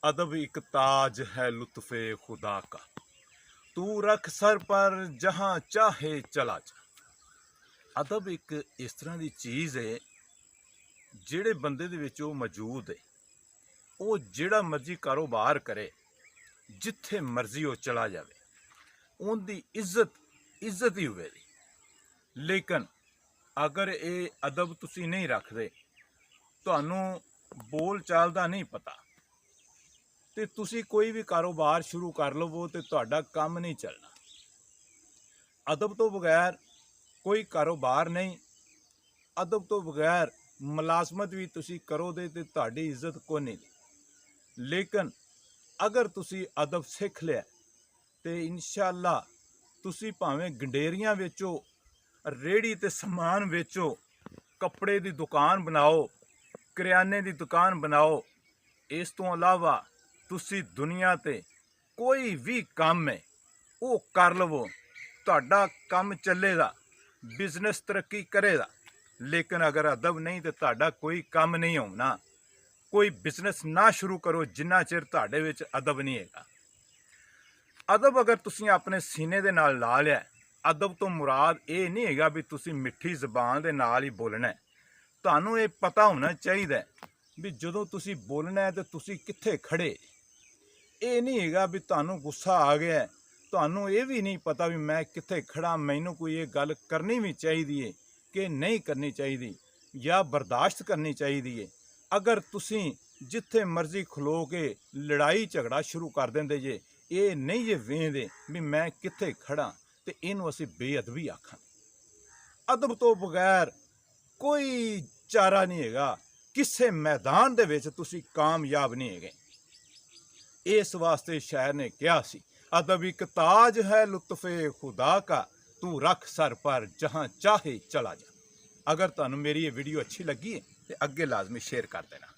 अदब एक ताज है लुत्फ़े खुदा का, तू रख सर पर जहाँ चाहे चला जा। अदब एक इस तरह की चीज़ है ਜਿਹੜੇ ਬੰਦੇ ਦੇ ਵਿੱਚ ਉਹ ਮੌਜੂਦ ਹੈ, ਉਹ ਜਿਹੜਾ ਮਰਜ਼ੀ ਕਾਰੋਬਾਰ ਕਰੇ, ਜਿੱਥੇ ਮਰਜ਼ੀ ਉਹ ਚਲਾ ਜਾਵੇ, ਉਹਦੀ ਇੱਜ਼ਤ ਹੀ ਹੋਵੇ। ਲੇਕਿਨ ਅਗਰ ਇਹ ਅਦਬ ਤੁਸੀਂ ਨਹੀਂ ਰੱਖਦੇ, ਤੁਹਾਨੂੰ ਬੋਲ ਚਾਲ ਦਾ ਨਹੀਂ ਪਤਾ, ਤੇ ਤੁਸੀਂ ਕੋਈ ਵੀ ਕਾਰੋਬਾਰ ਸ਼ੁਰੂ ਕਰ ਲਵੋ ਤੇ ਤੁਹਾਡਾ ਕੰਮ ਨਹੀਂ ਚੱਲਣਾ। ਅਦਬ ਤੋਂ ਬਗੈਰ ਕੋਈ ਕਾਰੋਬਾਰ ਨਹੀਂ, ਅਦਬ ਤੋਂ ਬਗੈਰ ਮੁਲਾਜ਼ਮਤ ਵੀ ਤੁਸੀਂ ਕਰੋਗੇ ਤੇ ਤੁਹਾਡੀ ਇੱਜ਼ਤ ਕੋਈ ਨਹੀਂ। ਲੇਕਿਨ ਅਗਰ ਤੁਸੀਂ ਅਦਬ ਸਿੱਖ ਲਿਆ ਤੇ ਇਨਸ਼ਾਅੱਲਾ ਤੁਸੀਂ ਭਾਵੇਂ ਗੰਡੇਰੀਆਂ ਵੇਚੋ, ਰੇੜੀ ਤੇ ਸਮਾਨ ਵੇਚੋ, ਕੱਪੜੇ ਦੀ ਦੁਕਾਨ ਬਣਾਓ, ਕਰਿਆਨੇ ਦੀ ਦੁਕਾਨ ਬਣਾਓ, ਇਸ ਤੋਂ ਇਲਾਵਾ ਤੁਸੀਂ ਦੁਨੀਆ ਤੇ ਕੋਈ ਵੀ ਕੰਮ ਹੈ ਉਹ ਕਰ ਲਵੋ, ਤੁਹਾਡਾ ਕੰਮ ਚੱਲੇਗਾ, ਬਿਜ਼ਨਸ ਤਰੱਕੀ ਕਰੇਗਾ। ਲੇਕਿਨ ਅਗਰ ਅਦਬ ਨਹੀਂ ਤੇ ਤੁਹਾਡਾ ਕੋਈ ਕੰਮ ਨਹੀਂ ਹੋਣਾ। ਕੋਈ ਬਿਜ਼ਨਸ ਨਾ ਸ਼ੁਰੂ ਕਰੋ ਜਿੰਨਾ ਚਿਰ ਤੁਹਾਡੇ ਵਿੱਚ ਅਦਬ ਨਹੀਂ ਹੈਗਾ। ਅਦਬ ਅਗਰ ਤੁਸੀਂ ਆਪਣੇ ਸੀਨੇ ਦੇ ਨਾਲ ਲਾ ਲਿਆ, ਅਦਬ ਤੋਂ ਮੁਰਾਦ ਇਹ ਨਹੀਂ ਹੈਗਾ ਵੀ ਤੁਸੀਂ ਮਿੱਠੀ ਜ਼ਬਾਨ ਦੇ ਨਾਲ ਹੀ ਬੋਲਣਾ। ਤੁਹਾਨੂੰ ਇਹ ਪਤਾ ਹੋਣਾ ਚਾਹੀਦਾ ਵੀ ਜਦੋਂ ਤੁਸੀਂ ਬੋਲਣਾ ਹੈ ਤੇ ਤੁਸੀਂ ਕਿੱਥੇ ਖੜੇ। ਇਹ ਨਹੀਂ ਹੈਗਾ ਵੀ ਤੁਹਾਨੂੰ ਗੁੱਸਾ ਆ ਗਿਆ, ਤੁਹਾਨੂੰ ਇਹ ਵੀ ਨਹੀਂ ਪਤਾ ਵੀ ਮੈਂ ਕਿੱਥੇ ਖੜਾ, ਮੈਨੂੰ ਕੋਈ ਇਹ ਗੱਲ ਕਰਨੀ ਵੀ ਚਾਹੀਦੀ ਹੈ ਕਿ ਨਹੀਂ ਕਰਨੀ ਚਾਹੀਦੀ, ਜਾਂ ਬਰਦਾਸ਼ਤ ਕਰਨੀ ਚਾਹੀਦੀ ਹੈ। ਅਗਰ ਤੁਸੀਂ ਜਿੱਥੇ ਮਰਜ਼ੀ ਖਲੋ ਕੇ ਲੜਾਈ ਝਗੜਾ ਸ਼ੁਰੂ ਕਰ ਦਿੰਦੇ ਜੇ, ਇਹ ਨਹੀਂ ਜੇ ਵੇਖਦੇ ਵੀ ਮੈਂ ਕਿੱਥੇ ਖੜਾ, ਤੇ ਇਹਨੂੰ ਅਸੀਂ ਬੇਅਦਬੀ ਆਖਾਂਗੇ। ਅਦਬ ਤੋਂ ਬਗੈਰ ਕੋਈ ਚਾਰਾ ਨਹੀਂ ਹੈਗਾ, ਕਿਸੇ ਮੈਦਾਨ ਦੇ ਵਿੱਚ ਤੁਸੀਂ ਕਾਮਯਾਬ ਨਹੀਂ ਹੈਗੇ। ਇਸ ਵਾਸਤੇ ਸ਼ਾਇਰ ਨੇ ਕਿਹਾ ਸੀ, ਅਦਬ ਇੱਕ ਤਾਜ ਹੈ ਲੁਤਫੇ ਖੁਦਾ ਕਾ, तू रख सर पर जहाँ चाहे चला जा। अगर तुहानू मेरी ये वीडियो अच्छी लगी है तो अगे लाजमी शेयर कर देना।